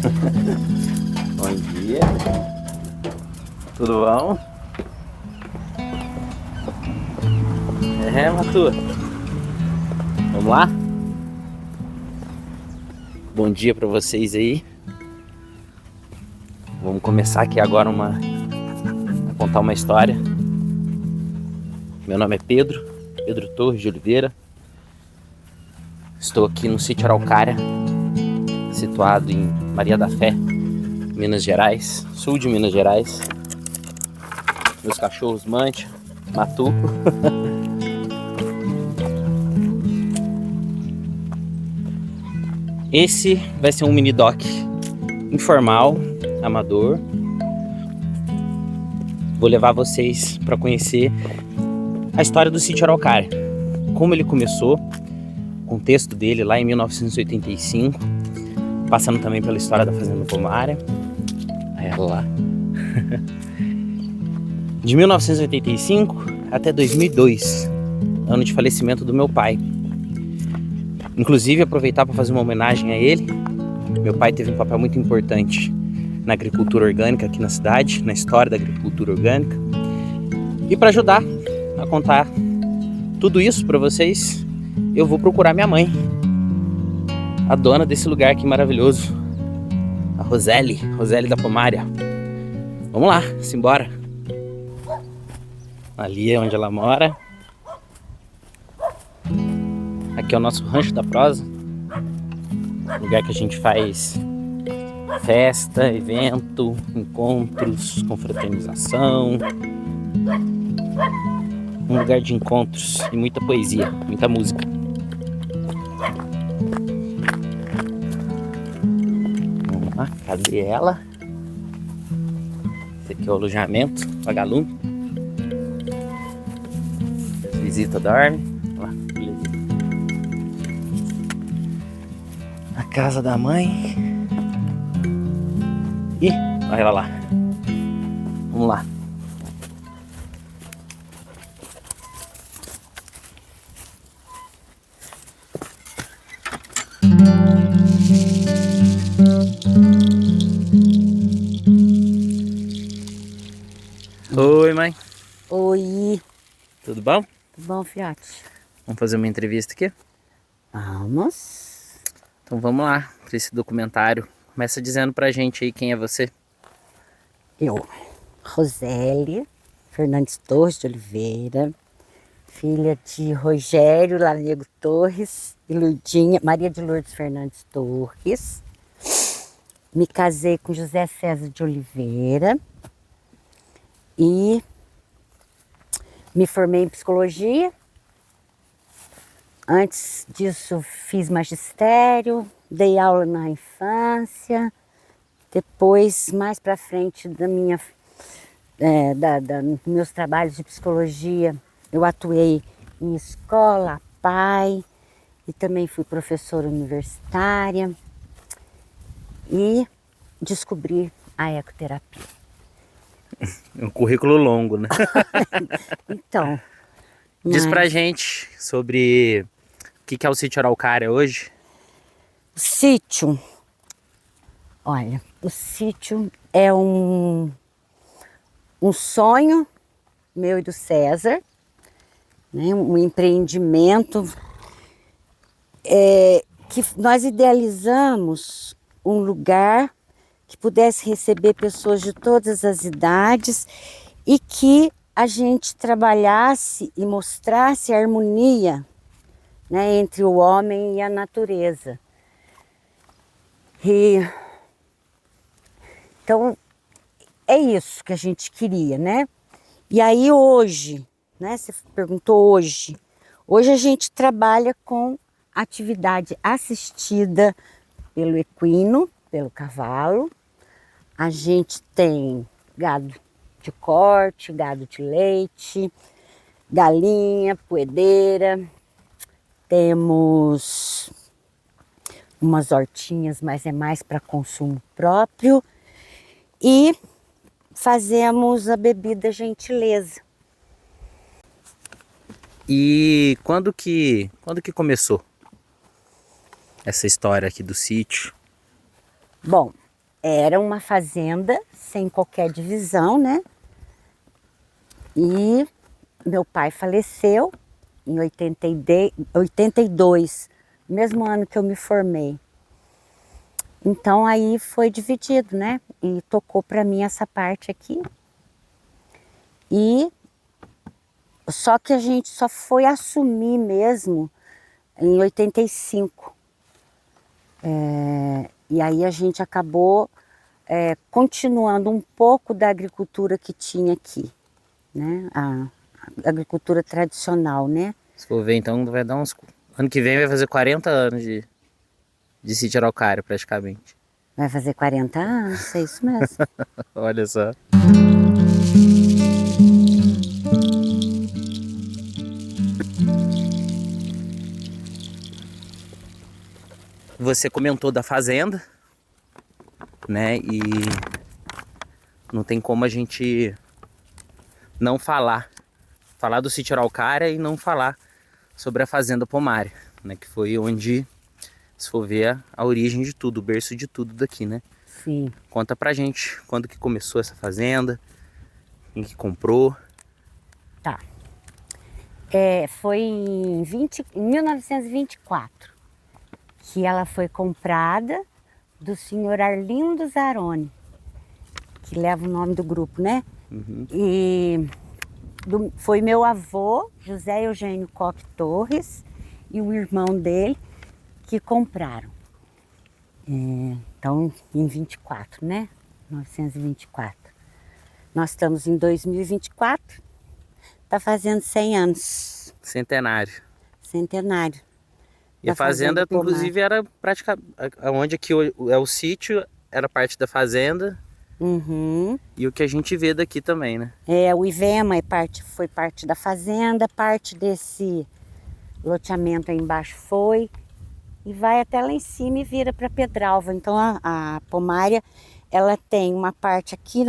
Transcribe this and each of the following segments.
Bom dia. Tudo bom? Matu. Vamos lá? Bom dia pra vocês aí. Vamos começar aqui agora a contar uma história. Meu nome é Pedro Torres de Oliveira. Estou aqui no sítio Araucária, situado em Maria da Fé, Minas Gerais, sul de Minas Gerais. Meus cachorros Mancha, Matu. Esse vai ser um mini doc informal, amador. Vou levar vocês para conhecer a história do sítio Araucária, como ele começou, o contexto dele lá em 1985, passando também pela história da Fazenda Pomária. Aí ela lá. De 1985 até 2002, ano de falecimento do meu pai. Inclusive, aproveitar para fazer uma homenagem a ele. Meu pai teve um papel muito importante na agricultura orgânica aqui na cidade, na história da agricultura orgânica. E para ajudar a contar tudo isso para vocês, eu vou procurar minha mãe, a dona desse lugar aqui maravilhoso, a Roseli da Pomária. Vamos lá, simbora. Ali é onde ela mora. Aqui é o nosso Rancho da Prosa, lugar que a gente faz festa, evento, encontros, confraternização. Um lugar de encontros e muita poesia, muita música. Vamos lá, cadê ela? Esse aqui é o alojamento, vagalume. Visita dorme. Olha lá, beleza. A casa da mãe. Ih, olha ela lá. Vamos lá. Oi, mãe. Oi. Tudo bom? Tudo bom, filhote? Vamos fazer uma entrevista aqui? Vamos. Então vamos lá, para esse documentário. Começa dizendo pra gente aí quem é você. Eu, Roseli Fernandes Torres de Oliveira, filha de Rogério Lanego Torres e Lurdinha, Maria de Lourdes Fernandes Torres. Me casei com José César de Oliveira e me formei em psicologia. Antes disso fiz magistério, dei aula na infância. Depois, mais para frente meus trabalhos de psicologia, eu atuei em escola, pai, e também fui professora universitária e descobri a ecoterapia. Um currículo longo, né? Então, Diz pra gente sobre o que é o sítio Araucária hoje. o sítio, olha, o sítio é um sonho meu e do César, né? Um empreendimento que nós idealizamos um lugar que pudesse receber pessoas de todas as idades e que a gente trabalhasse e mostrasse a harmonia, né, entre o homem e a natureza. Então, é isso que a gente queria, né? E aí hoje, né, você perguntou hoje a gente trabalha com atividade assistida pelo equino, pelo cavalo. A gente tem gado de corte, gado de leite, galinha, poedeira. Temos umas hortinhas, mas é mais para consumo próprio. E fazemos a bebida gentileza. E quando que começou essa história aqui do sítio? Bom, era uma fazenda sem qualquer divisão, né? E meu pai faleceu em 82, mesmo ano que eu me formei. Então aí foi dividido, né? E tocou para mim essa parte aqui. E só que a gente só foi assumir mesmo em 85. E aí a gente acabou continuando um pouco da agricultura que tinha aqui, né? A agricultura tradicional, né? Se for ver, então vai dar uns... Ano que vem vai fazer 40 anos de sítio Araucária, praticamente. Vai fazer 40 anos, é isso mesmo. Olha só. Você comentou da fazenda, né? E não tem como a gente não falar do sítio Araucária e não falar sobre a fazenda Pomária, né? Que foi onde, se for ver, a origem de tudo, o berço de tudo daqui, né? Sim. Conta pra gente quando que começou essa fazenda, quem que comprou. Tá. Foi em 1924 que ela foi comprada do senhor Arlindo Zaroni, que leva o nome do grupo, né? Uhum. E foi meu avô, José Eugênio Coque Torres, e o irmão dele que compraram. Então, em 24, né? 1924. Nós estamos em 2024, está fazendo 100 anos. Centenário. Centenário. E a fazenda, inclusive, era praticamente... Onde aqui é o sítio, era parte da fazenda. Uhum. E o que a gente vê daqui também, né? O Ivema foi parte da fazenda, parte desse loteamento aí embaixo foi. E vai até lá em cima e vira para Pedralva. Então a Pomária, ela tem uma parte aqui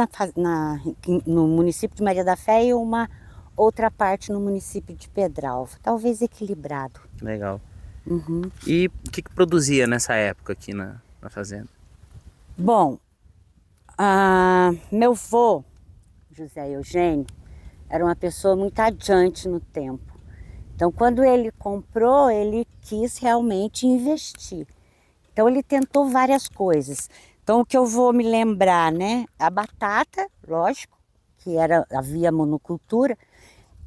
no município de Maria da Fé e uma outra parte no município de Pedralva. Talvez equilibrado. Legal. Uhum. E o que produzia nessa época aqui na fazenda? Bom, meu avô, José Eugênio, era uma pessoa muito adiante no tempo. Então, quando ele comprou, ele quis realmente investir. Então, ele tentou várias coisas. Então, o que eu vou me lembrar, né? A batata, lógico, que havia monocultura.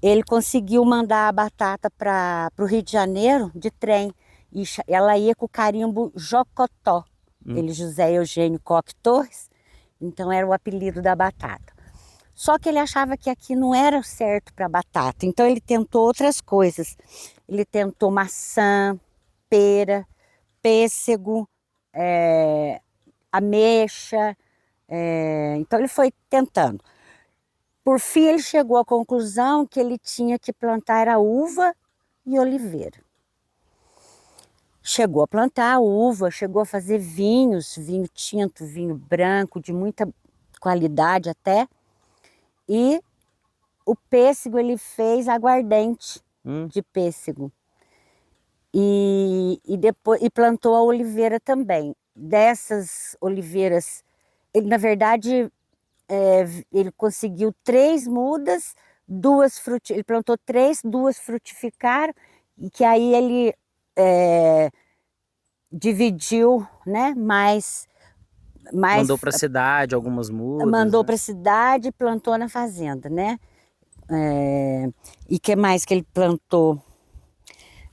Ele conseguiu mandar a batata para o Rio de Janeiro de trem. E ela ia com o carimbo Jocotó. Ele, José Eugênio Coque Torres. Então, era o apelido da batata. Só que ele achava que aqui não era certo para batata, então ele tentou outras coisas. Ele tentou maçã, pera, pêssego, ameixa, então ele foi tentando. Por fim ele chegou à conclusão que ele tinha que plantar a uva e oliveira. Chegou a plantar a uva, chegou a fazer vinhos, vinho tinto, vinho branco, de muita qualidade até. E o pêssego ele fez aguardente de pêssego. E depois plantou a oliveira também. Dessas oliveiras, ele na verdade ele conseguiu 3 mudas, ele plantou 3, 2 frutificaram, e que aí ele dividiu, né, Mandou para a cidade algumas mudas. Mandou, né, né? para a cidade e plantou na fazenda, né? E que mais que ele plantou?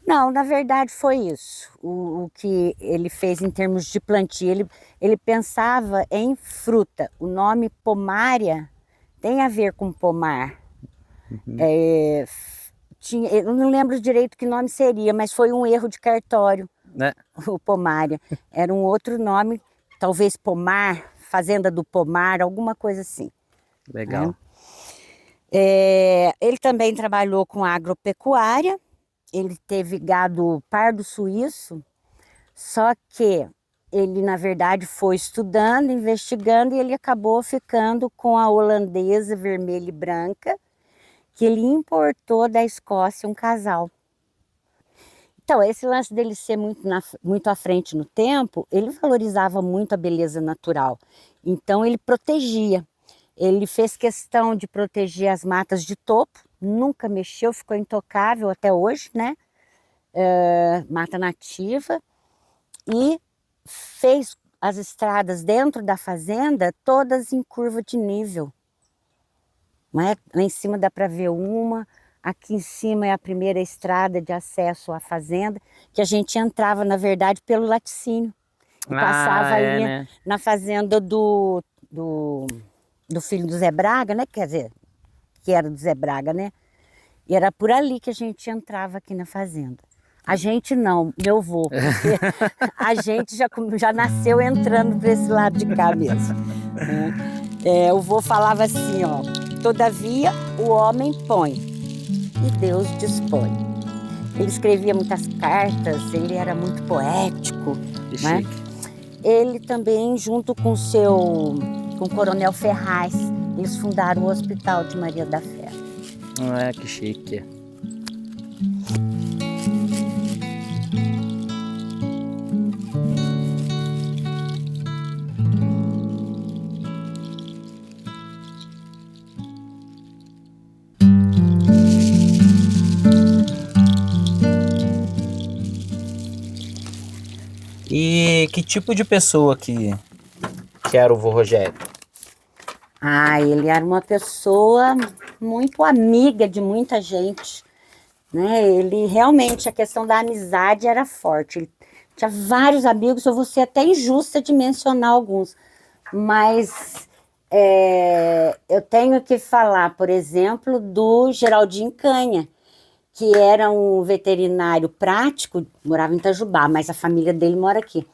Não, na verdade foi isso. O que ele fez em termos de plantio, ele pensava em fruta. O nome Pomária tem a ver com pomar. Uhum. Eu não lembro direito que nome seria, mas foi um erro de cartório, né? O Pomária. Era um outro nome, talvez Pomar, Fazenda do Pomar, alguma coisa assim. Legal. Ele também trabalhou com agropecuária. Ele teve gado pardo suíço, só que ele, na verdade, foi estudando, investigando, e ele acabou ficando com a holandesa vermelha e branca, que ele importou da Escócia um casal. Então, esse lance dele ser muito à frente no tempo, ele valorizava muito a beleza natural. Então, ele protegia. Ele fez questão de proteger as matas de topo, nunca mexeu, ficou intocável até hoje, né? Mata nativa. E fez as estradas dentro da fazenda todas em curva de nível. Né? Lá em cima dá para ver uma. Aqui em cima é a primeira estrada de acesso à fazenda, que a gente entrava, na verdade, pelo laticínio. E passava ali né? na fazenda do filho do Zé Braga, né? Quer dizer, que era do Zé Braga, né? E era por ali que a gente entrava aqui na fazenda. A gente não, meu avô, porque a gente já nasceu entrando para esse lado de cá mesmo. Né? O avô falava assim, ó, todavia o homem põe e Deus dispõe. Ele escrevia muitas cartas, ele era muito poético, né? Ele também, junto com o Coronel Ferraz, eles fundaram o Hospital de Maria da Fé. Ah, que chique. E que tipo de pessoa que era o vô Rogério? Ah, ele era uma pessoa muito amiga de muita gente, né? Ele realmente, a questão da amizade era forte. Ele tinha vários amigos, eu vou ser até injusta de mencionar alguns, mas eu tenho que falar, por exemplo, do Geraldinho Canha, que era um veterinário prático, morava em Itajubá, mas a família dele mora aqui.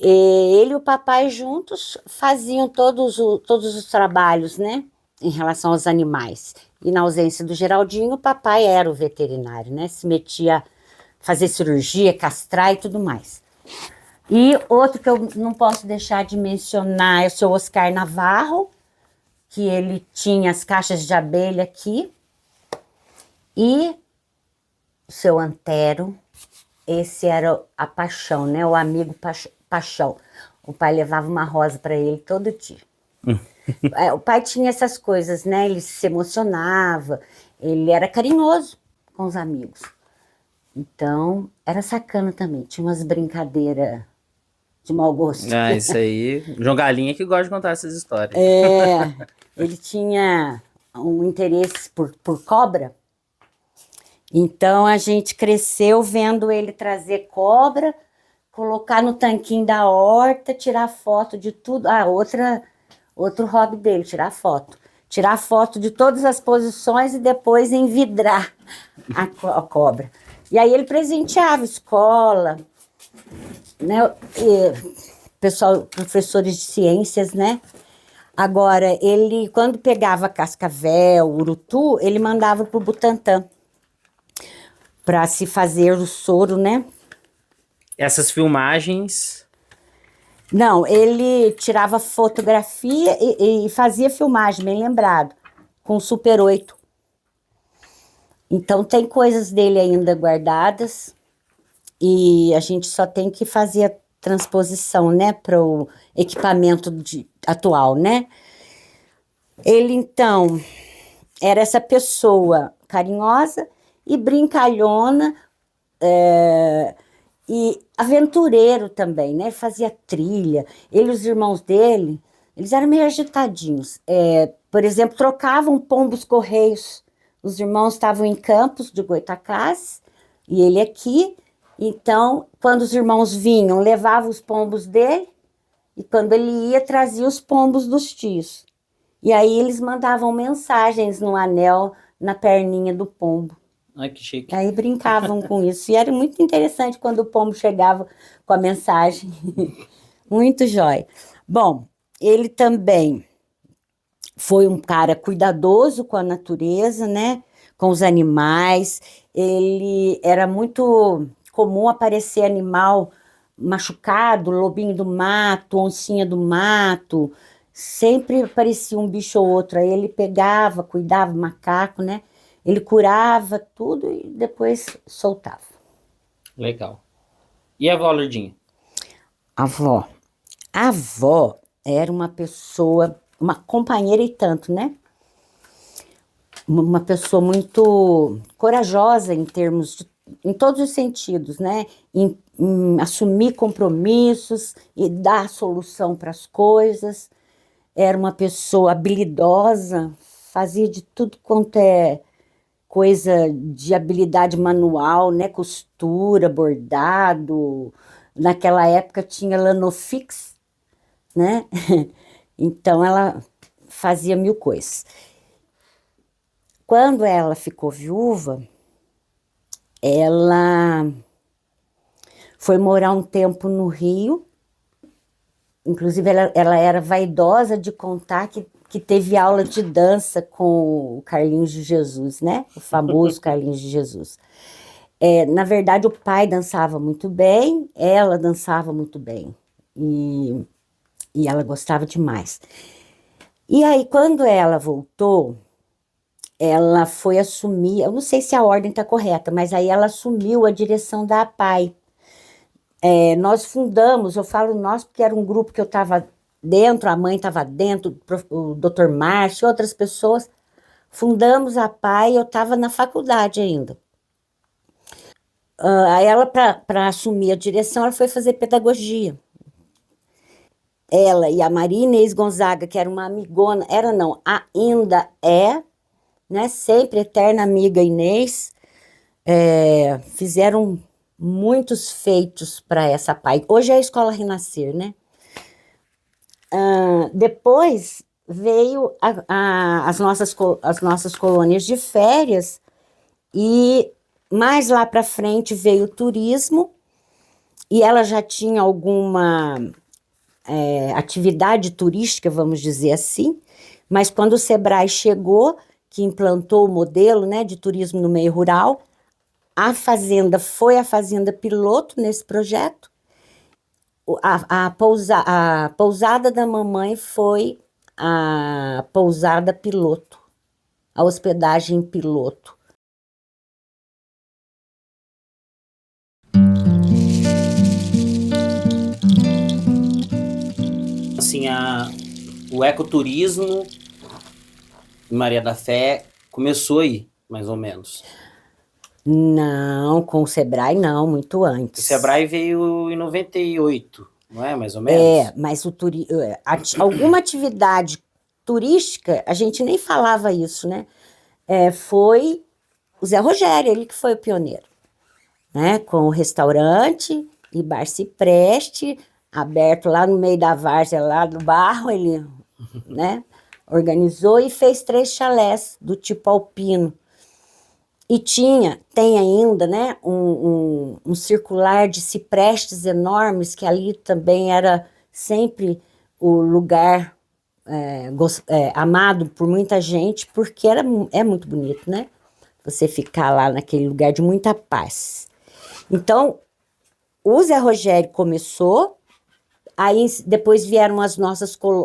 Ele e o papai juntos faziam todos os trabalhos, né, em relação aos animais. E na ausência do Geraldinho, o papai era o veterinário, né, se metia a fazer cirurgia, castrar e tudo mais. E outro que eu não posso deixar de mencionar é o seu Oscar Navarro, que ele tinha as caixas de abelha aqui. E o seu Antero, esse era a paixão, né, o amigo paixão. O pai levava uma rosa para ele todo dia. O pai tinha essas coisas, né? Ele se emocionava, ele era carinhoso com os amigos. Então, era sacana também. Tinha umas brincadeiras de mau gosto. Ah, isso aí. João Galinha que gosta de contar essas histórias. Ele tinha um interesse por cobra. Então, a gente cresceu vendo ele trazer cobra, colocar no tanquinho da horta, tirar foto de tudo. Outro hobby dele, tirar foto. Tirar foto de todas as posições e depois envidrar a cobra. E aí ele presenteava escola, né? Professores de ciências, né? Agora, ele, quando pegava cascavel, urutu, ele mandava para o Butantã para se fazer o soro, né? Essas filmagens... Não, ele tirava fotografia e fazia filmagem, bem lembrado, com o Super 8. Então, tem coisas dele ainda guardadas e a gente só tem que fazer a transposição, né, para o equipamento atual, né? Ele, então, era essa pessoa carinhosa e brincalhona, e aventureiro também, né? Fazia trilha. Ele e os irmãos dele, eles eram meio agitadinhos. Por exemplo, trocavam pombos correios. Os irmãos estavam em Campos de Goytacazes e ele aqui. Então, quando os irmãos vinham, levavam os pombos dele e quando ele ia, trazia os pombos dos tios. E aí eles mandavam mensagens no anel, na perninha do pombo. Ai, que chique. Aí brincavam com isso. E era muito interessante quando o pombo chegava com a mensagem. Muito jóia. Bom, ele também foi um cara cuidadoso com a natureza, né? Com os animais. Ele era muito comum aparecer animal machucado, lobinho do mato, oncinha do mato. Sempre aparecia um bicho ou outro. Aí ele pegava, cuidava, macaco, né? Ele curava tudo e depois soltava. Legal. E a avó Lourdinha? Avó. A avó era uma pessoa, uma companheira e tanto, né? Uma pessoa muito corajosa em todos os sentidos, né? Em assumir compromissos e dar solução para as coisas. Era uma pessoa habilidosa, fazia de tudo quanto é coisa de habilidade manual, né? Costura, bordado. Naquela época tinha Lanofix, né? Então ela fazia mil coisas. Quando ela ficou viúva, ela foi morar um tempo no Rio. Inclusive, ela era vaidosa de contar que teve aula de dança com o Carlinhos de Jesus, né? O famoso Carlinhos de Jesus. Na verdade, o pai dançava muito bem, ela dançava muito bem. E ela gostava demais. E aí, quando ela voltou, ela foi assumir, eu não sei se a ordem está correta, mas aí ela assumiu a direção da APAI. Nós fundamos, eu falo nós porque era um grupo que eu estava dentro, a mãe estava dentro, o Dr. Márcio, outras pessoas. Fundamos a APAI, eu estava na faculdade ainda. Aí ela, para assumir a direção, ela foi fazer pedagogia. Ela e a Maria Inês Gonzaga, que era uma amigona, era não, ainda é, né, sempre eterna amiga Inês, fizeram muitos feitos para essa APAI. Hoje é a Escola Renascer, né? Depois veio as nossas colônias de férias e mais lá para frente veio o turismo e ela já tinha alguma atividade turística, vamos dizer assim, mas quando o Sebrae chegou, que implantou o modelo, né, de turismo no meio rural, a fazenda foi a fazenda piloto nesse projeto. A pousada da mamãe foi a pousada piloto, a hospedagem piloto. Assim, o ecoturismo em Maria da Fé começou aí, mais ou menos. Não, com o Sebrae não, muito antes. O Sebrae veio em 98, não é? Mais ou menos? Mas alguma atividade turística, a gente nem falava isso, né? Foi o Zé Rogério, ele que foi o pioneiro, né? Com o restaurante e Bar Cipreste, aberto lá no meio da várzea, lá do barro, ele, né? Organizou e fez 3 chalés do tipo alpino. E tem ainda, né, um circular de ciprestes enormes, que ali também era sempre o lugar amado por muita gente, porque é muito bonito, né? Você ficar lá naquele lugar de muita paz. Então, o Zé Rogério começou, aí depois vieram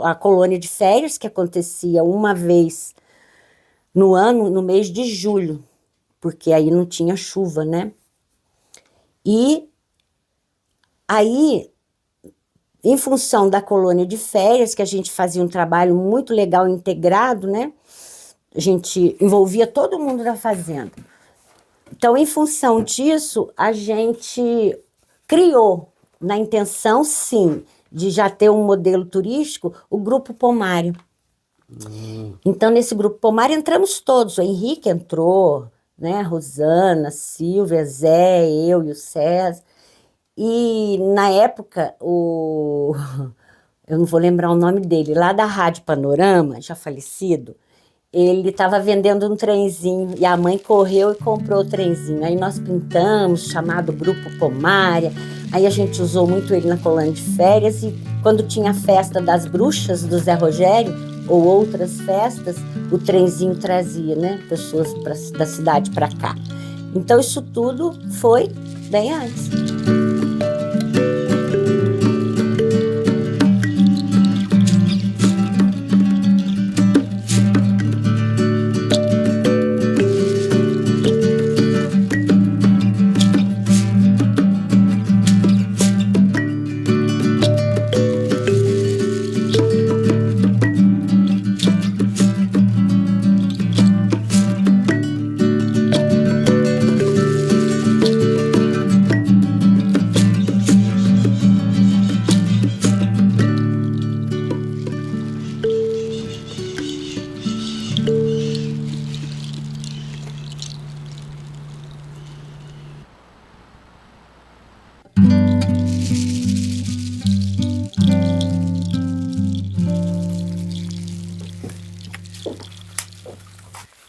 a colônia de férias, que acontecia uma vez no ano, no mês de julho, porque aí não tinha chuva, né? E aí, em função da colônia de férias, que a gente fazia um trabalho muito legal, integrado, né? A gente envolvia todo mundo da fazenda. Então, em função disso, a gente criou, na intenção, sim, de já ter um modelo turístico, o Grupo Pomário. Então, nesse Grupo Pomário entramos todos, o Henrique entrou, né? Rosana, Silvia, Zé, eu e o César. E na época, eu não vou lembrar o nome dele, lá da Rádio Panorama, já falecido, ele estava vendendo um trenzinho e a mãe correu e comprou o trenzinho. Aí nós pintamos, chamado Grupo Pomária. Aí a gente usou muito ele na colônia de férias e quando tinha a festa das bruxas do Zé Rogério ou outras festas, o trenzinho trazia, né, pessoas da cidade para cá. Então isso tudo foi bem antes.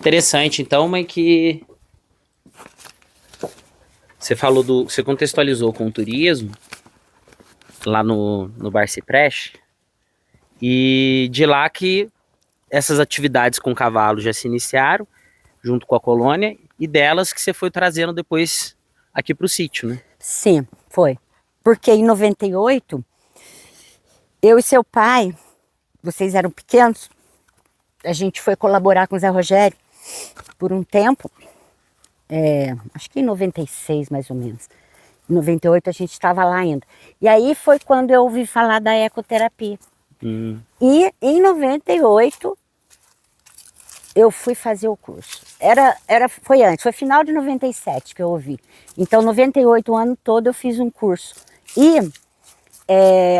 Interessante, então, mas que você contextualizou com o turismo lá no Bar Cipreste, e de lá que essas atividades com cavalo já se iniciaram, junto com a colônia, e delas que você foi trazendo depois aqui para o sítio, né? Sim, foi. Porque em 98, eu e seu pai, vocês eram pequenos, a gente foi colaborar com o Zé Rogério por um tempo, acho que em 96 mais ou menos. Em 98 a gente estava lá ainda. E aí foi quando eu ouvi falar da ecoterapia. E em 98 eu fui fazer o curso. Foi antes, foi final de 97 que eu ouvi. Então, 98, o ano todo, eu fiz um curso. E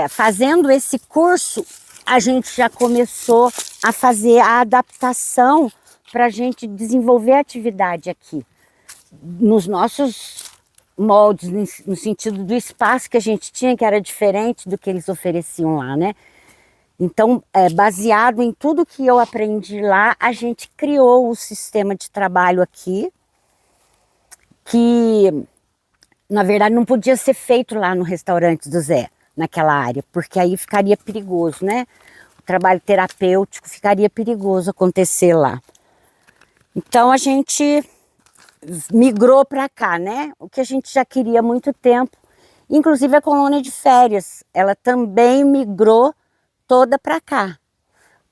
fazendo esse curso, a gente já começou a fazer a adaptação para a gente desenvolver a atividade aqui. Nos nossos moldes, no sentido do espaço que a gente tinha, que era diferente do que eles ofereciam lá, né? Então, baseado em tudo que eu aprendi lá, a gente criou o sistema de trabalho aqui, que, na verdade, não podia ser feito lá no restaurante do Zé, naquela área, porque aí ficaria perigoso, né? O trabalho terapêutico ficaria perigoso acontecer lá. Então, a gente migrou para cá, né? O que a gente já queria há muito tempo. Inclusive, a colônia de férias, ela também migrou toda para cá.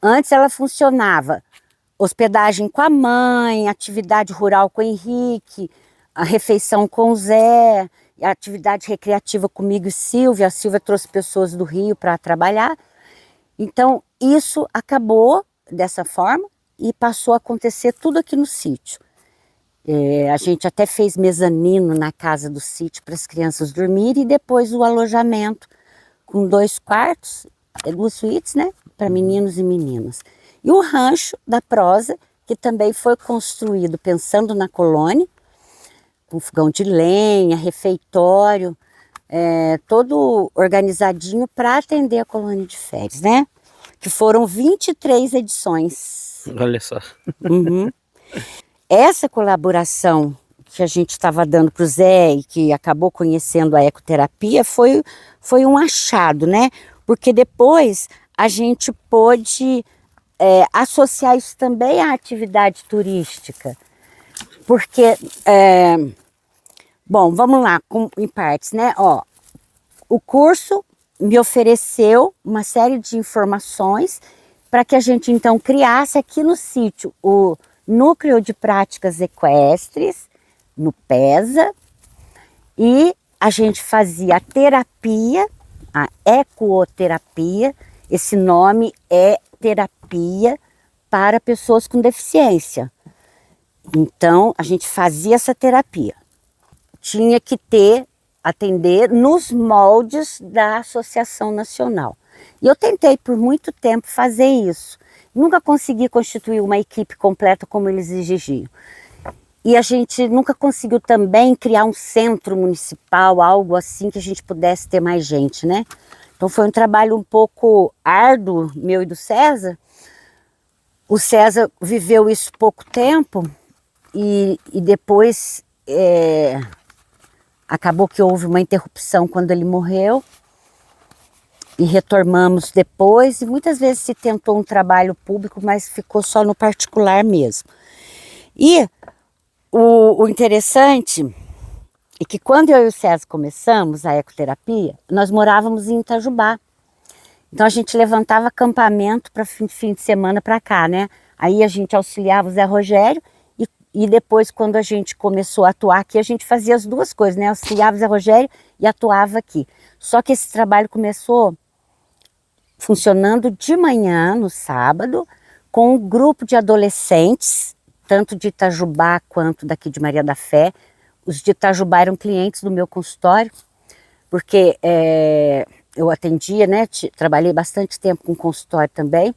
Antes ela funcionava hospedagem com a mãe, atividade rural com o Henrique, a refeição com o Zé, a atividade recreativa comigo e Silvia. A Silvia trouxe pessoas do Rio para trabalhar. Então isso acabou dessa forma e passou a acontecer tudo aqui no sítio. A gente até fez mezanino na casa do sítio para as crianças dormirem e depois o alojamento com 2 quartos, 2 suítes, né, para meninos e meninas. E o rancho da Prosa, que também foi construído pensando na colônia, com fogão de lenha, refeitório, todo organizadinho para atender a colônia de férias, né? Que foram 23 edições. Olha só. Uhum. Essa colaboração que a gente estava dando para o Zé e que acabou conhecendo a ecoterapia foi um achado, né? Porque depois a gente pôde associar isso também à atividade turística. Porque, bom, vamos lá, em partes, né? Ó, o curso me ofereceu uma série de informações para que a gente então criasse aqui no sítio o Núcleo de Práticas Equestres, no PESA, e a gente fazia a terapia, a ecoterapia. Esse nome é terapia para pessoas com deficiência. Então, a gente fazia essa terapia. Tinha que atender nos moldes da Associação Nacional. E eu tentei por muito tempo fazer isso. Nunca consegui constituir uma equipe completa como eles exigiam. E a gente nunca conseguiu também criar um centro municipal, algo assim que a gente pudesse ter mais gente, né? Então foi um trabalho um pouco árduo, meu e do César. O César viveu isso pouco tempo e depois acabou que houve uma interrupção quando ele morreu. E retornamos depois, e muitas vezes se tentou um trabalho público, mas ficou só no particular mesmo. E o interessante é que quando eu e o César começamos a ecoterapia, nós morávamos em Itajubá. Então a gente levantava acampamento para fim de semana para cá, né? Aí a gente auxiliava o Zé Rogério e depois, quando a gente começou a atuar aqui, a gente fazia as duas coisas, né? Auxiliava o Zé Rogério e atuava aqui. Só que esse trabalho começou funcionando de manhã, no sábado, com um grupo de adolescentes, tanto de Itajubá quanto daqui de Maria da Fé. Os de Itajubá eram clientes do meu consultório, porque eu atendia, né? Trabalhei bastante tempo com consultório também.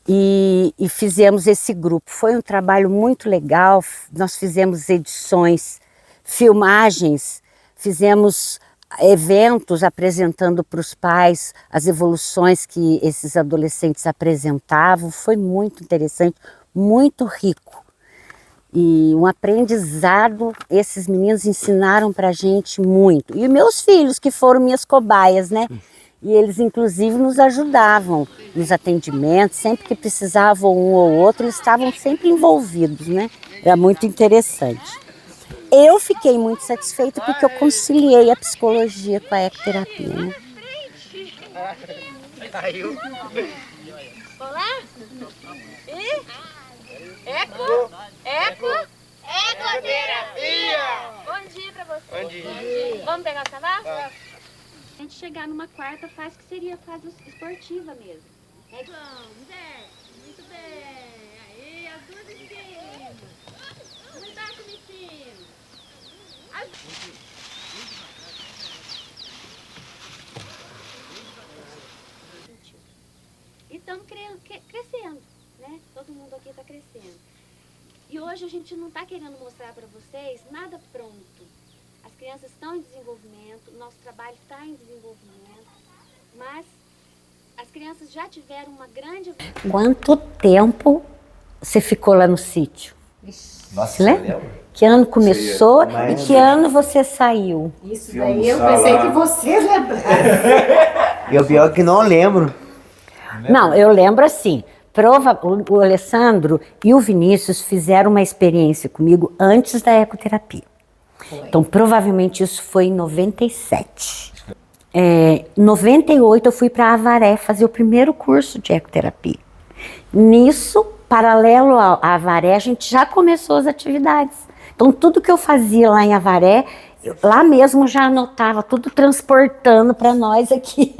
E fizemos esse grupo. Foi um trabalho muito legal. Nós fizemos edições, filmagens, fizemos eventos apresentando para os pais as evoluções que esses adolescentes apresentavam. Foi muito interessante. muito rico. E um aprendizado, esses meninos ensinaram pra gente muito. E meus filhos, que foram minhas cobaias, né? E eles, inclusive, nos ajudavam nos atendimentos, sempre que precisavam um ou outro, eles estavam sempre envolvidos, né? Era muito interessante. Eu fiquei muito satisfeita porque eu conciliei a psicologia com a ecoterapia, né? Olá? Eco? Eco? Ecoterapia! Bom dia pra você. Bom dia. Vamos pegar o cavalo? A gente chegar numa quarta fase que seria fase esportiva mesmo. Vamos, muito bem. Aí, as duas em cima. Vamos embaixo em cima. E estamos crescendo, né? Todo mundo aqui está crescendo. E hoje a gente não está querendo mostrar para vocês nada pronto. As crianças estão em desenvolvimento, o nosso trabalho está em desenvolvimento, mas as crianças já tiveram uma grande... Quanto tempo você ficou lá no sítio? Nossa, Você lembra? Que ano começou e que ano você saiu? Isso daí eu pensei que você lembrasse. E o pior é que não lembro. Não, eu lembro assim. O Alessandro e o Vinícius fizeram uma experiência comigo antes da ecoterapia. Então, provavelmente isso foi em 97. Em 98 eu fui para Avaré fazer o primeiro curso de ecoterapia. Nisso, paralelo à Avaré, a gente já começou as atividades. Então, tudo que eu fazia lá em Avaré, lá mesmo já anotava, tudo transportando para nós aqui.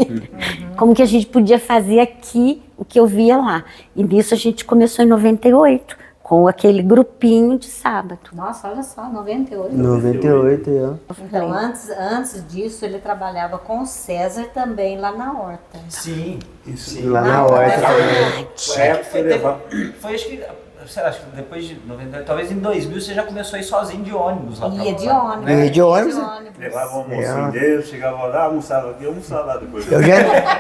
Como que a gente podia fazer aqui o que eu via lá. E nisso a gente começou em 98, com aquele grupinho de sábado. Nossa, olha só, 98. 98, eu. Então, antes disso, ele trabalhava com o César também lá na horta. Sim, isso. Lá na horta. Foi acho que, sei lá, acho que depois de 90, talvez em 2000 você já começou a ir sozinho de ônibus lá pra Ia de lá. ônibus. Ia de ônibus? Levava o almocinho dele, chegava lá, almoçava aqui, almoçava lá depois. Eu já,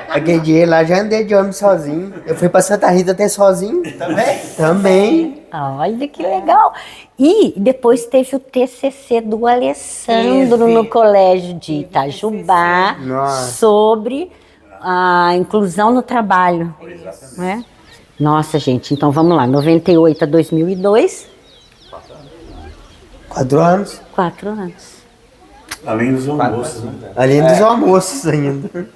aquele dia lá, já andei de ônibus sozinho. Eu fui pra Santa Rita até sozinho. Também? Também. Olha que legal. E depois teve o TCC do Alessandro no colégio de Itajubá, Nossa. sobre a inclusão no trabalho. Né? Nossa, gente, então vamos lá, 98 a 2002, 4 anos. 4 anos. Além dos almoços, né? Além dos almoços ainda.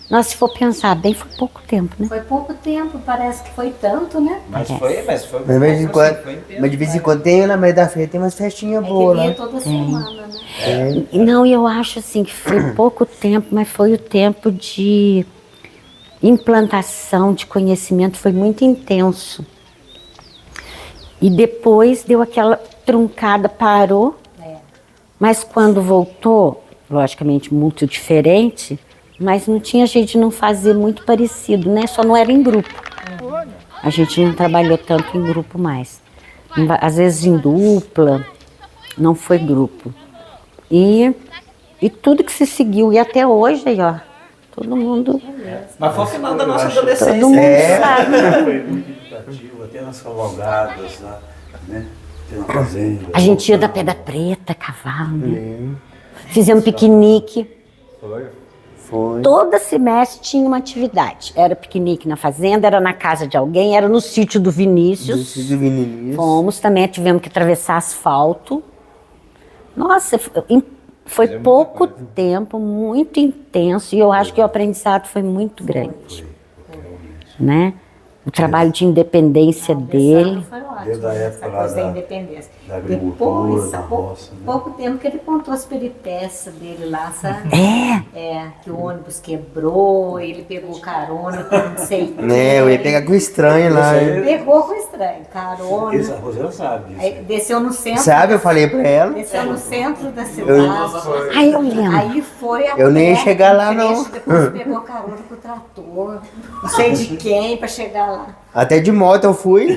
Nossa, se for pensar bem, foi pouco tempo, né? Foi pouco tempo, parece que foi tanto, né? Mas foi Mas de vez em pouco, quando, assim, foi intenso, mas de vez em quando tem, na meio da feira, tem umas festinhas É boas que vinha lá. toda semana, né? Não, eu acho assim que foi pouco tempo, mas foi o tempo de implantação de conhecimento, foi muito intenso. E depois deu aquela truncada, parou, mas quando voltou, logicamente muito diferente, mas não tinha jeito de não fazer muito parecido, né? Só não era em grupo. A gente não trabalhou tanto em grupo mais. Às vezes em dupla, não foi grupo. E tudo que se seguiu, e até hoje aí, ó, todo mundo... Mas foi o final da nossa adolescência. Todo mundo sabe. Foi muito educativo, até nas cavalgadas lá, né? Tem uma fazenda. A gente ia da Pedra Preta, cavalo, né? Fizemos piquenique. Foi. Todo semestre tinha uma atividade. Era piquenique na fazenda, era na casa de alguém, era no sítio do Vinícius. Do Vinícius. Fomos, também tivemos que atravessar asfalto. Nossa, foi pouco tempo, muito intenso, e eu acho que o aprendizado foi muito grande. Né? O trabalho de independência dele. Foi ótimo, Desde a época essa lá coisa da da- independência. da agricultura, Depois, da há roça, né? pouco tempo que ele contou as peripécias dele lá, sabe? Que o ônibus quebrou, ele pegou carona com não sei quem. Eu ia pegar com estranho lá. Pegou com estranho, carona. Isso, a Rosana sabe disso. Aí desceu no centro. Sabe, eu falei pra ela. Desceu no centro da cidade. Ai, eu lembro. Aí foi a Eu nem ia pé, chegar lá, trecho, não. Depois pegou carona com o trator. Não sei de quem pra chegar lá. Até de moto eu fui.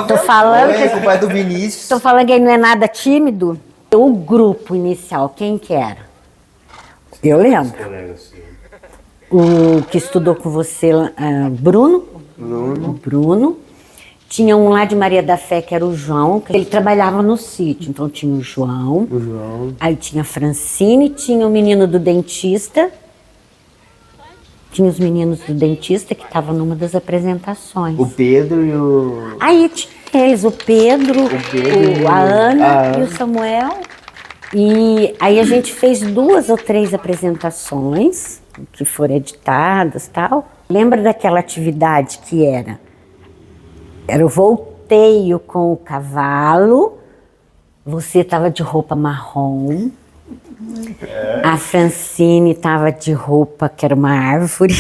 Tô falando Foi com o que pai do Vinícius. Tô falando que ele não é nada tímido. O grupo inicial, quem que era? Eu lembro. Colega seu. O que estudou com você, Bruno, O Bruno. Tinha um lá de Maria da Fé, que era o João, que ele trabalhava no sítio. Então tinha o João. Aí tinha a Francine, tinha o menino do dentista. Tinha os meninos do dentista que estavam numa das apresentações. O Pedro e o... Aí tinha eles, o Pedro, a Ana e o Samuel. E aí a gente fez 2 ou 3 apresentações que foram editadas e tal. Lembra daquela atividade que era o volteio com o cavalo, você estava de roupa marrom, a Francine estava de roupa que era uma árvore.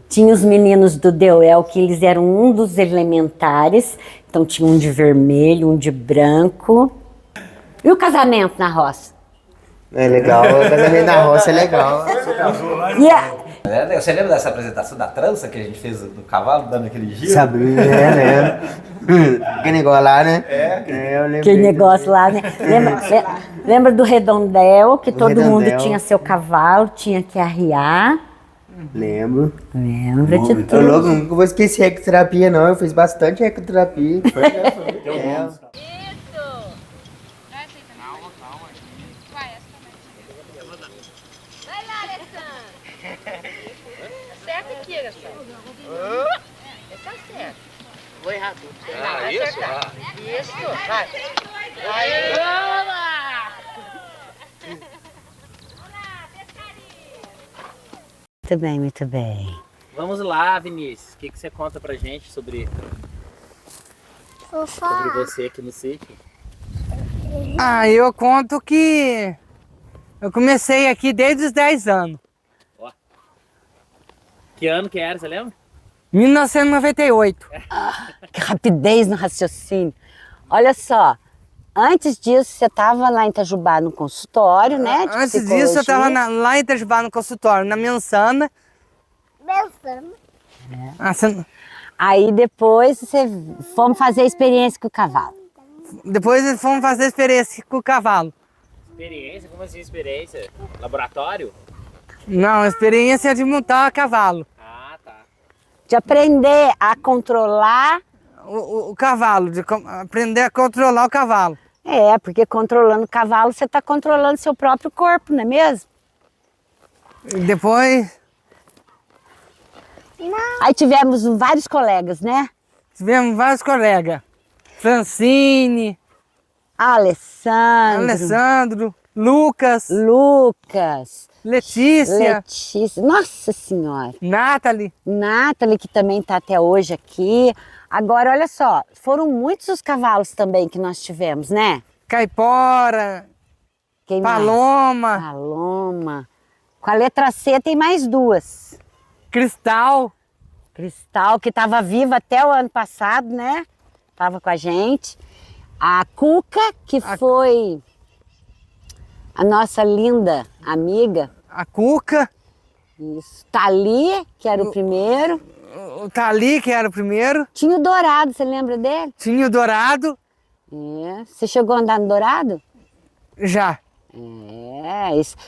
Tinha os meninos do Deuel, que eles eram um dos elementares, então tinha um de vermelho, um de branco. E o casamento na roça? É legal, o casamento na roça é legal. Você lembra dessa apresentação da trança que a gente fez do cavalo, dando aquele giro? Sabrina, né? Que negócio lá, né? Eu lembro. Aquele negócio lá, né? Lembra do redondel, que todo mundo tinha seu cavalo, tinha que arriar. Lembro. Lembra de Tô tudo. louco, nunca vou esquecer ecoterapia, não. Eu fiz bastante ecoterapia. Isso! Vai, essa também. Vai lá, Alessandra. Acerta aqui, Alessandra. Esse acerta. Vou errar tudo. Vai acertar. Isso, vai. Aí, vamos! Muito bem, muito bem. Vamos lá, Vinícius. O que você conta pra gente sobre você aqui no sítio? Ah, eu conto que eu comecei aqui desde os 10 anos. Ó. Que ano que era, você lembra? 1998. Que rapidez no raciocínio. Olha só, antes disso você estava lá em Itajubá no consultório, né? de Antes disso eu estava psicologia. lá em Itajubá no consultório, na Mensana. Aí depois fomos fazer a experiência com o cavalo. Depois fomos fazer experiência com o cavalo. Experiência? Como assim experiência? Laboratório? Não, experiência de montar a cavalo. Ah, tá. De aprender a controlar. O cavalo, aprender a controlar o cavalo. É, porque controlando o cavalo você está controlando seu próprio corpo, não é mesmo? E depois Aí tivemos vários colegas, né? tivemos vários colegas. Francine, Alessandro, Lucas, Lucas, Letícia, Nossa Senhora. Nathalie. Nathalie, que também está até hoje aqui. Agora, olha só, foram muitos os cavalos também que nós tivemos, né? Caipora, Quem mais? Paloma, Paloma. Com a letra C tem mais 2. Cristal, Cristal, que estava viva até o ano passado, né? Estava com a gente. A Cuca, que foi a nossa linda amiga. a Cuca, Isso. Tali, que era o primeiro. o Tali, que era o primeiro, Tinha o Dourado, você lembra dele? tinha o Dourado, É. Você chegou a andar no Dourado? já.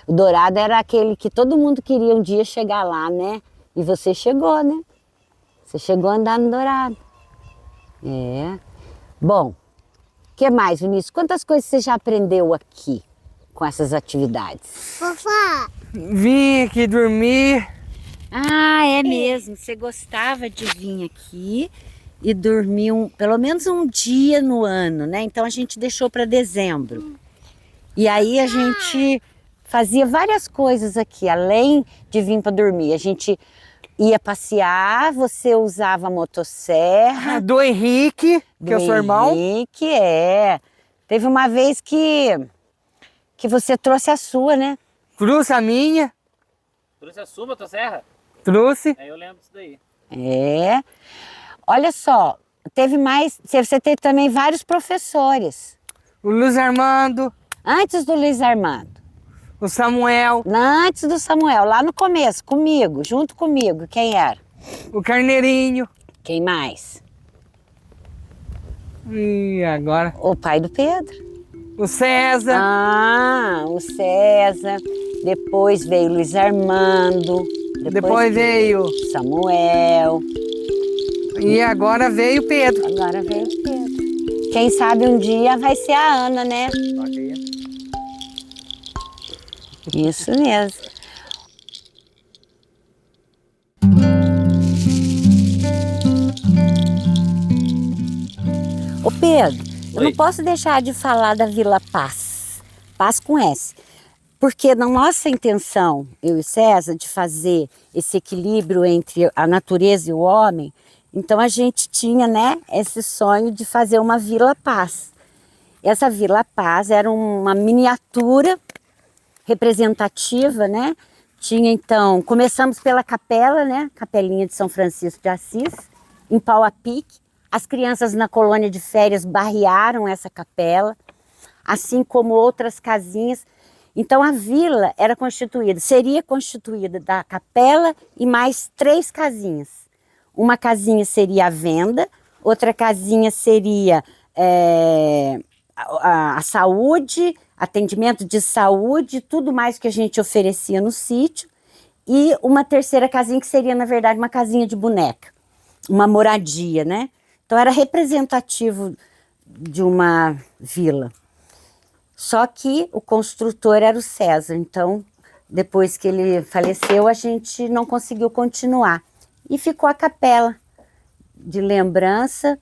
O Dourado era aquele que todo mundo queria um dia chegar lá, né? E você chegou, né? Você chegou a andar no Dourado. É. Bom, o que mais, Vinícius? Quantas coisas você já aprendeu aqui com essas atividades? Vim aqui dormir, Ah, é mesmo. Você gostava de vir aqui e dormir pelo menos um dia no ano, né? Então a gente deixou para dezembro. E aí a gente fazia várias coisas aqui, além de vir para dormir. A gente ia passear, você usava a motosserra. do Henrique, que é o seu irmão. Henrique, Teve uma vez que você trouxe a sua, né? Trouxe a minha, Trouxe a sua motosserra? trouxe. Aí eu lembro disso daí. É. Olha só, teve mais. Você teve também vários professores. O Luiz Armando, Antes do Luiz Armando. o Samuel, Antes do Samuel, lá no começo, comigo, junto comigo. Quem era? o Carneirinho. Quem mais? E agora? O pai do Pedro. O César. Ah, o César. depois veio Luiz Armando, Depois veio. Samuel, E agora veio Pedro. agora veio Pedro. Quem sabe um dia vai ser a Ana, né? Isso mesmo. Ô Pedro, eu não posso deixar de falar da Vila Paz, Paz com S, porque na nossa intenção, eu e César, de fazer esse equilíbrio entre a natureza e o homem, então a gente tinha, né, esse sonho de fazer uma Vila Paz. Essa Vila Paz era uma miniatura representativa, né? Tinha então, começamos pela capela, né? Capelinha de São Francisco de Assis, em pau a pique. As crianças na colônia de férias barrearam essa capela, assim como outras casinhas. Então a vila era constituída, seria constituída da capela e mais 3 casinhas. Uma casinha seria a venda, outra casinha seria a saúde, atendimento de saúde, tudo mais que a gente oferecia no sítio, e uma terceira casinha que seria, na verdade, uma casinha de boneca, uma moradia, né? Então era representativo de uma vila. Só que o construtor era o César, então depois que ele faleceu a gente não conseguiu continuar. E ficou a capela de lembrança.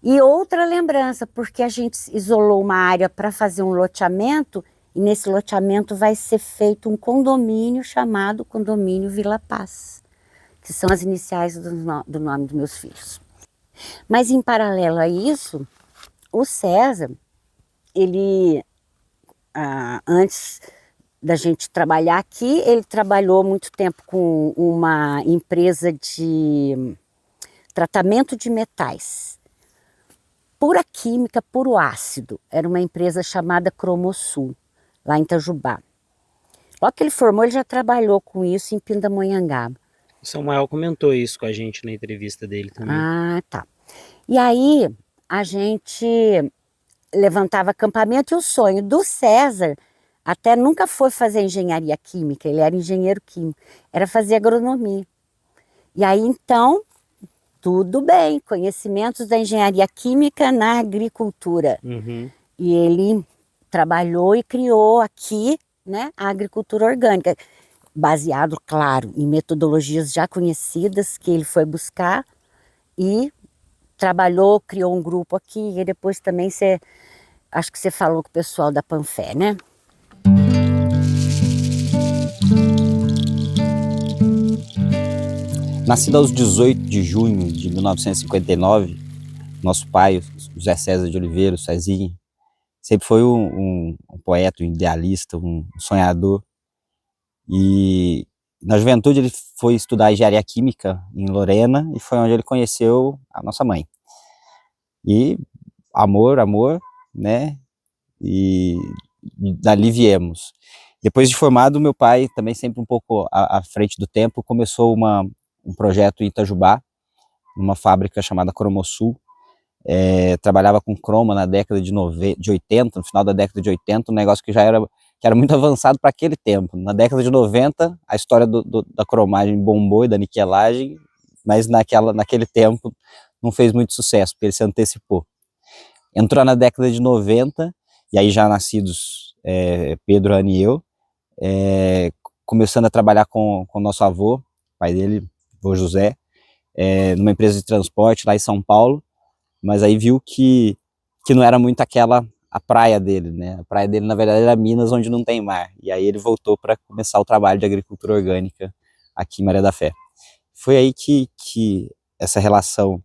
E outra lembrança, porque a gente isolou uma área para fazer um loteamento, e nesse loteamento vai ser feito um condomínio chamado Condomínio Vila Paz, que são as iniciais do nome dos meus filhos. Mas em paralelo a isso, o César, ele, antes da gente trabalhar aqui, ele trabalhou muito tempo com uma empresa de tratamento de metais. Pura química, puro ácido. Era uma empresa chamada Cromosul, lá em Itajubá. Logo que ele formou, ele já trabalhou com isso em Pindamonhangaba. O Samuel comentou isso com a gente na entrevista dele também. Ah, tá. E aí, a gente levantava acampamento e o sonho do César até nunca foi fazer engenharia química, ele era engenheiro químico, era fazer agronomia. E aí, então, tudo bem, conhecimentos da engenharia química na agricultura. Uhum. E ele trabalhou e criou aqui, né, a agricultura orgânica, baseado, claro, em metodologias já conhecidas que ele foi buscar e trabalhou, criou um grupo aqui e depois também acho que você falou com o pessoal da Panfé, né? Nascido aos 18 de junho de 1959, nosso pai, o José César de Oliveira, o Cezinho, sempre foi um poeta, um idealista, um sonhador. E na juventude ele foi estudar engenharia química em Lorena e foi onde ele conheceu a nossa mãe. E amor, né? E dali viemos. Depois de formado, meu pai, também sempre um pouco à frente do tempo, começou um projeto em Itajubá, numa fábrica chamada Cromosul. Trabalhava com croma na década de 80, no final da década de 80, um negócio que era muito avançado para aquele tempo. Na década de 90, a história da cromagem bombou e da niquelagem, mas naquele tempo não fez muito sucesso, porque ele se antecipou. Entrou na década de 90, e aí já nascidos Pedro, Ana e eu, começando a trabalhar com o nosso avô, pai dele, o José, numa empresa de transporte lá em São Paulo, mas aí viu que não era muito a praia dele, né? A praia dele, na verdade, era Minas, onde não tem mar. E aí ele voltou para começar o trabalho de agricultura orgânica aqui em Maria da Fé. Foi aí que essa relação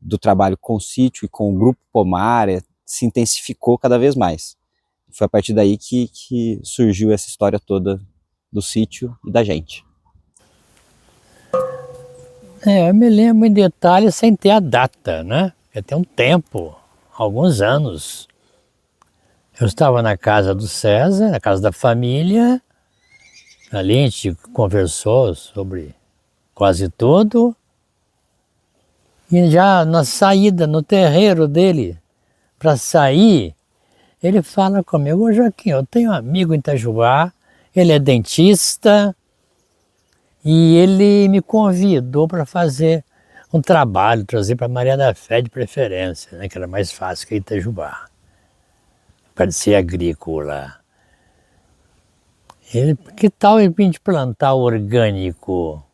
do trabalho com o sítio e com o Grupo Pomar se intensificou cada vez mais. Foi a partir daí que surgiu essa história toda do sítio e da gente. Eu me lembro em detalhe sem ter a data, né? Porque tem um tempo, alguns anos. Eu estava na casa do César, na casa da família. Ali a gente conversou sobre quase tudo. E já na saída, no terreiro dele, para sair, ele fala comigo: ô Joaquim, eu tenho um amigo em Itajubá, ele é dentista e ele me convidou para fazer um trabalho, trazer para Maria da Fé de preferência, né, que era mais fácil que Itajubá, para ser agrícola. Ele, que tal a gente plantar orgânico?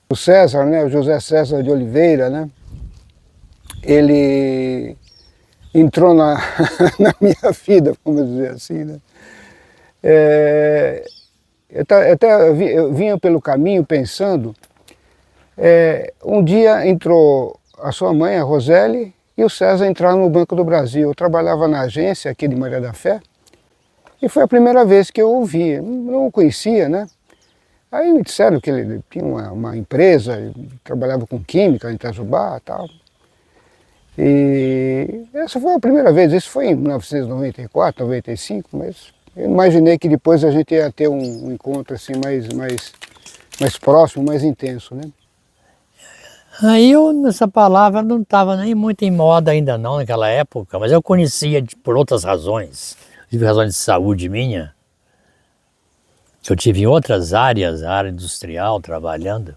O César, né, o José César de Oliveira, né, ele entrou na minha vida, vamos dizer assim, né. Eu vinha pelo caminho pensando, um dia entrou a sua mãe, a Roseli, e o César entraram no Banco do Brasil. Eu trabalhava na agência aqui de Maria da Fé, e foi a primeira vez que eu ouvi, não o conhecia, né. Aí me disseram que ele tinha uma empresa, trabalhava com química em Itajubá e tal. E essa foi a primeira vez, isso foi em 1994, 95, mas eu imaginei que depois a gente ia ter um encontro assim mais próximo, mais intenso, né? Aí essa palavra não estava nem muito em moda ainda não naquela época, mas eu conhecia por outras razões, razões de saúde minha. Eu tive em outras áreas, a área industrial, trabalhando.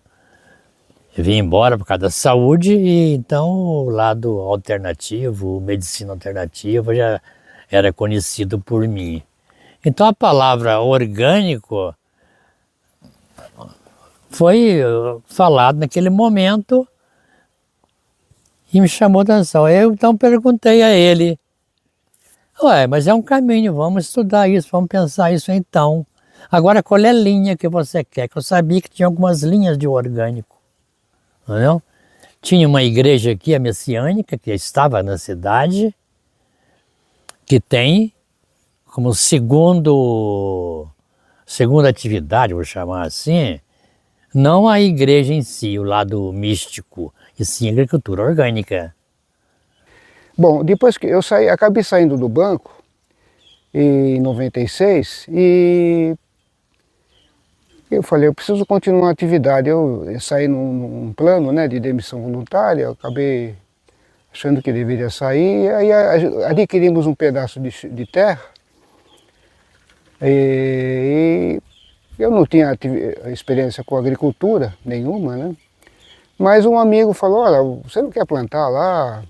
Eu vim embora por causa da saúde e então o lado alternativo, medicina alternativa, já era conhecido por mim. Então a palavra orgânico foi falado naquele momento e me chamou a atenção. Eu então perguntei a ele: ué, mas é um caminho, vamos estudar isso, vamos pensar isso então. Agora, qual é a linha que você quer? Que eu sabia que tinha algumas linhas de orgânico, entendeu? Tinha uma igreja aqui, a Messiânica, que estava na cidade, que tem como segunda atividade, vou chamar assim, não a igreja em si, o lado místico, e sim a agricultura orgânica. Bom, depois que eu acabei saindo do banco, em 96, e eu falei, eu preciso continuar a atividade. Eu saí num plano, né, de demissão voluntária, eu acabei achando que deveria sair, aí adquirimos um pedaço de terra, e eu não tinha experiência com agricultura nenhuma, né, mas um amigo falou: olha, você não quer plantar lá?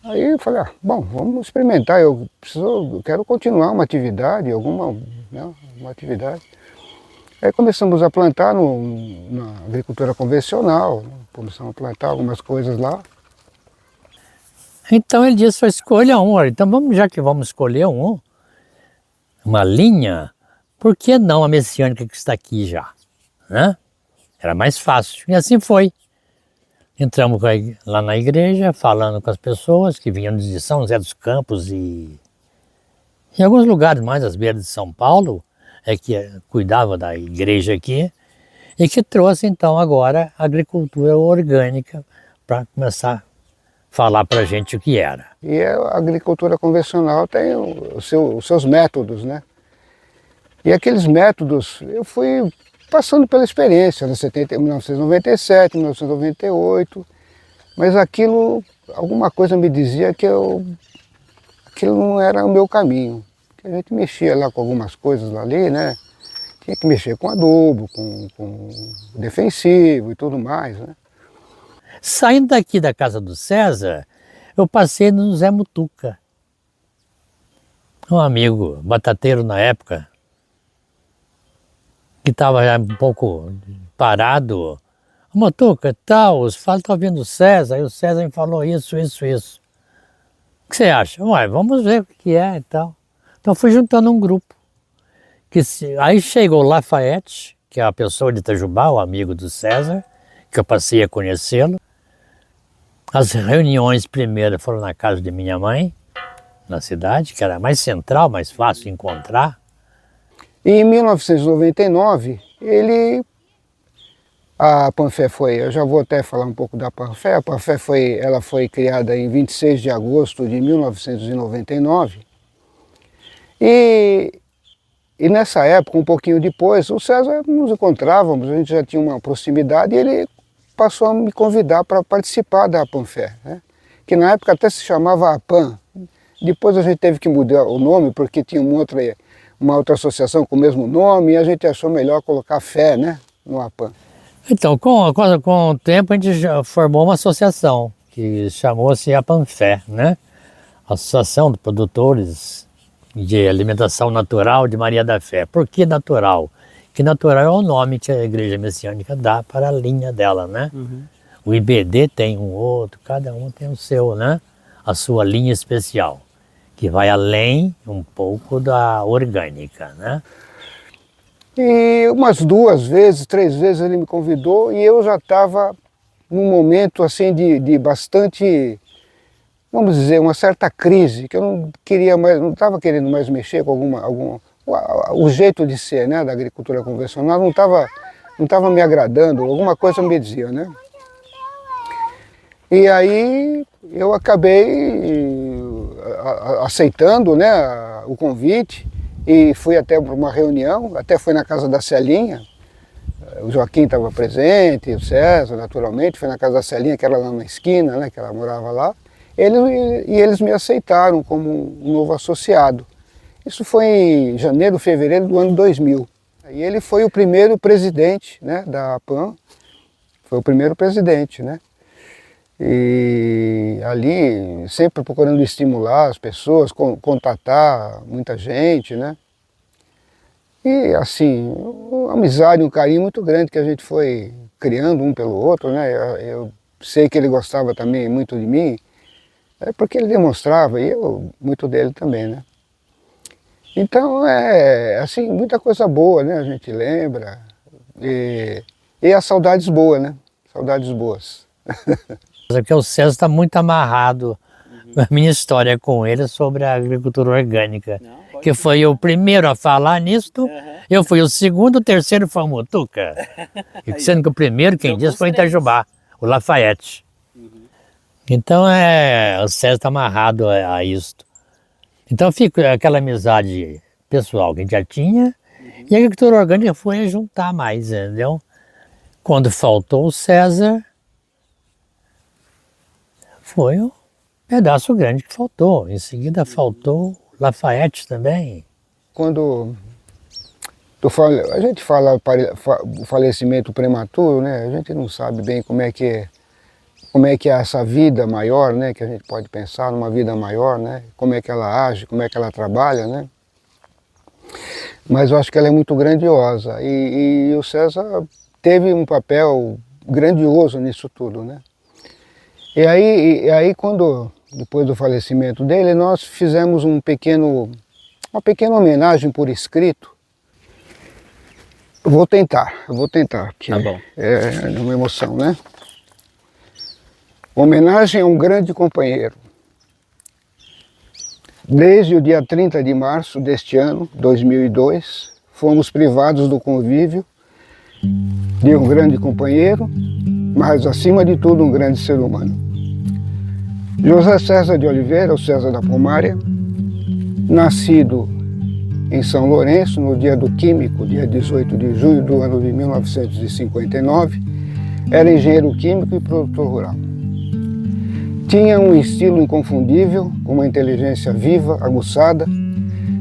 Aí eu falei: bom, vamos experimentar, eu quero continuar uma atividade, né, uma atividade. Aí começamos a plantar na agricultura convencional, começamos a plantar algumas coisas lá. Então ele disse: escolha um, então já que vamos escolher uma linha, por que não a messiânica que está aqui já, né? Era mais fácil, e assim foi. Entramos lá na igreja, falando com as pessoas que vinham de São José dos Campos e em alguns lugares mais às beiras de São Paulo, que cuidava da igreja aqui, e que trouxe então agora a agricultura orgânica para começar a falar para a gente o que era. E a agricultura convencional tem os seus métodos, né? E aqueles métodos eu fui passando pela experiência, né, 1997, 1998, mas alguma coisa me dizia que aquilo não era o meu caminho. A gente mexia lá com algumas coisas ali, né? Tinha que mexer com adubo, com defensivo e tudo mais, né? Saindo daqui da casa do César, eu passei no Zé Mutuca, um amigo batateiro na época, que estava já um pouco parado. Mutuca, tal, os falam que estão vendo o César, aí o César me falou isso. O que você acha? Ué, vamos ver o que é e tal. Então fui juntando um grupo. Aí chegou o Lafayette, que é a pessoa de Itajubá, o amigo do César, que eu passei a conhecê-lo. As reuniões primeiras foram na casa de minha mãe, na cidade, que era mais central, mais fácil de encontrar. E em 1999, a Panfé eu já vou até falar um pouco da Panfé. A Panfé ela foi criada em 26 de agosto de 1999. E nessa época, um pouquinho depois, o César nos encontrávamos, a gente já tinha uma proximidade, e ele passou a me convidar para participar da Panfé, né? que na época até se chamava APAN. Depois a gente teve que mudar o nome porque tinha uma outra associação com o mesmo nome e a gente achou melhor colocar fé, né, no APAN. Então, com o tempo a gente já formou uma associação que chamou-se a Panfé, né? Associação de Produtores de Alimentação Natural de Maria da Fé. Por que natural? Que natural é o nome que a Igreja Messiânica dá para a linha dela, né? O IBD tem um outro, cada um tem o seu, né? A sua linha especial, que vai além um pouco da orgânica, né? E umas 2 vezes, 3 vezes ele me convidou e eu já estava num momento assim de bastante, vamos dizer, uma certa crise, que eu não queria mais, não estava querendo mais mexer com o jeito de ser, né, da agricultura convencional não estava me agradando, alguma coisa me dizia, né? E aí eu acabei aceitando, né, o convite e fui até para uma reunião, até foi na casa da Celinha, o Joaquim estava presente, o César, naturalmente, foi na casa da Celinha, que era lá na esquina, né, que ela morava lá, eles me aceitaram como um novo associado. Isso foi em janeiro, fevereiro do ano 2000. E ele foi o primeiro presidente, né, da APAN, foi o primeiro presidente, né? E ali, sempre procurando estimular as pessoas, contatar muita gente, né? E assim, uma amizade, um carinho muito grande que a gente foi criando um pelo outro, né? Eu sei que ele gostava também muito de mim, porque ele demonstrava, e eu muito dele também, né? Então, assim, muita coisa boa, né? A gente lembra, e as saudades boas, né? Saudades boas. Porque o César está muito amarrado na minha história com ele sobre a agricultura orgânica, que foi o primeiro a falar nisto, eu fui o segundo, o terceiro foi o Mutuca, e sendo que o primeiro, quem disse, foi em Itajubá, o Lafayette. Então o César está amarrado a isto. Então fica aquela amizade pessoal que a gente já tinha, e a agricultura orgânica foi juntar mais, entendeu? Quando faltou o César, foi um pedaço grande que faltou. Em seguida faltou Lafayette também. Quando a gente fala o falecimento prematuro, né? A gente não sabe bem como é que é essa vida maior, né? Que a gente pode pensar numa vida maior, né? Como é que ela age, como é que ela trabalha, né? Mas eu acho que ela é muito grandiosa e o César teve um papel grandioso nisso tudo, né? E aí depois do falecimento dele, nós fizemos uma pequena homenagem por escrito. Eu vou tentar, porque tá bom. É uma emoção, né? Homenagem a um grande companheiro. Desde o dia 30 de março deste ano, 2002, fomos privados do convívio de um grande companheiro, mas acima de tudo um grande ser humano. José César de Oliveira, o César da Pomária, nascido em São Lourenço no dia do Químico, dia 18 de junho do ano de 1959, era engenheiro químico e produtor rural. Tinha um estilo inconfundível, com uma inteligência viva, aguçada,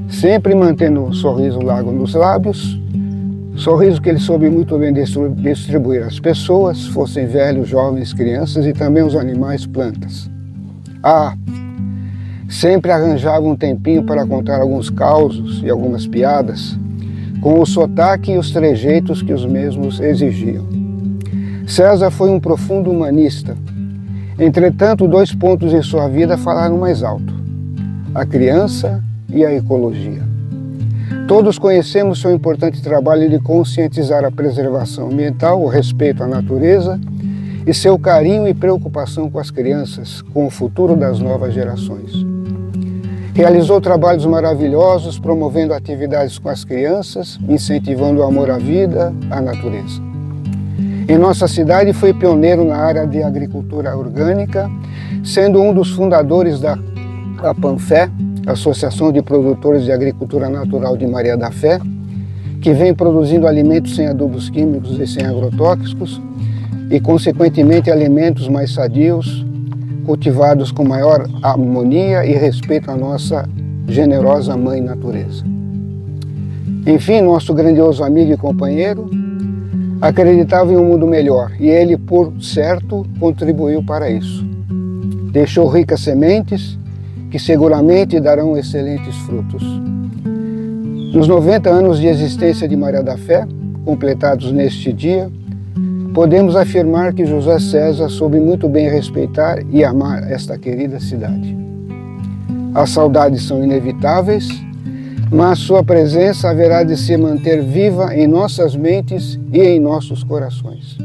sempre mantendo um sorriso largo nos lábios, sorriso que ele soube muito bem distribuir às pessoas, fossem velhos, jovens, crianças e também os animais, plantas. Sempre arranjava um tempinho para contar alguns causos e algumas piadas, com o sotaque e os trejeitos que os mesmos exigiam. César foi um profundo humanista. Entretanto, 2 pontos em sua vida falaram mais alto: a criança e a ecologia. Todos conhecemos seu importante trabalho de conscientizar a preservação ambiental, o respeito à natureza e seu carinho e preocupação com as crianças, com o futuro das novas gerações. Realizou trabalhos maravilhosos, promovendo atividades com as crianças, incentivando o amor à vida, à natureza. Em nossa cidade foi pioneiro na área de agricultura orgânica, sendo um dos fundadores da APANFé, Associação de Produtores de Agricultura Natural de Maria da Fé, que vem produzindo alimentos sem adubos químicos e sem agrotóxicos, e consequentemente alimentos mais sadios, cultivados com maior harmonia e respeito à nossa generosa Mãe Natureza. Enfim, nosso grandioso amigo e companheiro acreditava em um mundo melhor e ele, por certo, contribuiu para isso. Deixou ricas sementes que seguramente darão excelentes frutos. Nos 90 anos de existência de Maria da Fé, completados neste dia, podemos afirmar que José César soube muito bem respeitar e amar esta querida cidade. As saudades são inevitáveis, mas sua presença haverá de se manter viva em nossas mentes e em nossos corações.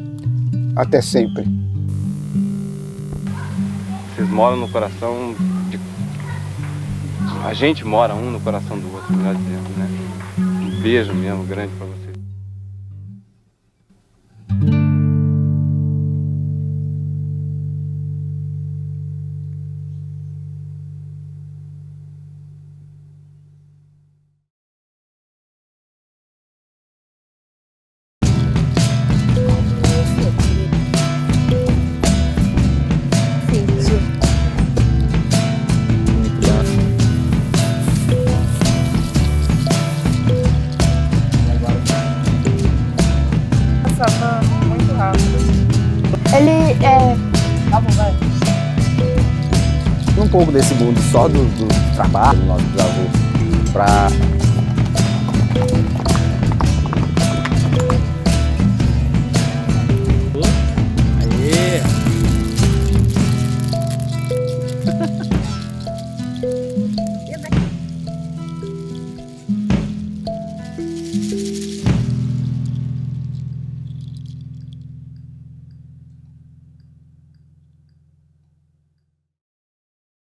Até sempre. Vocês moram no coração de... A gente mora um no coração do outro, melhor dizendo, né? Um beijo mesmo grande pra vocês. Muito rápido. Ele é... Tá bom, vai. Um pouco desse mundo só do trabalho do nosso avô para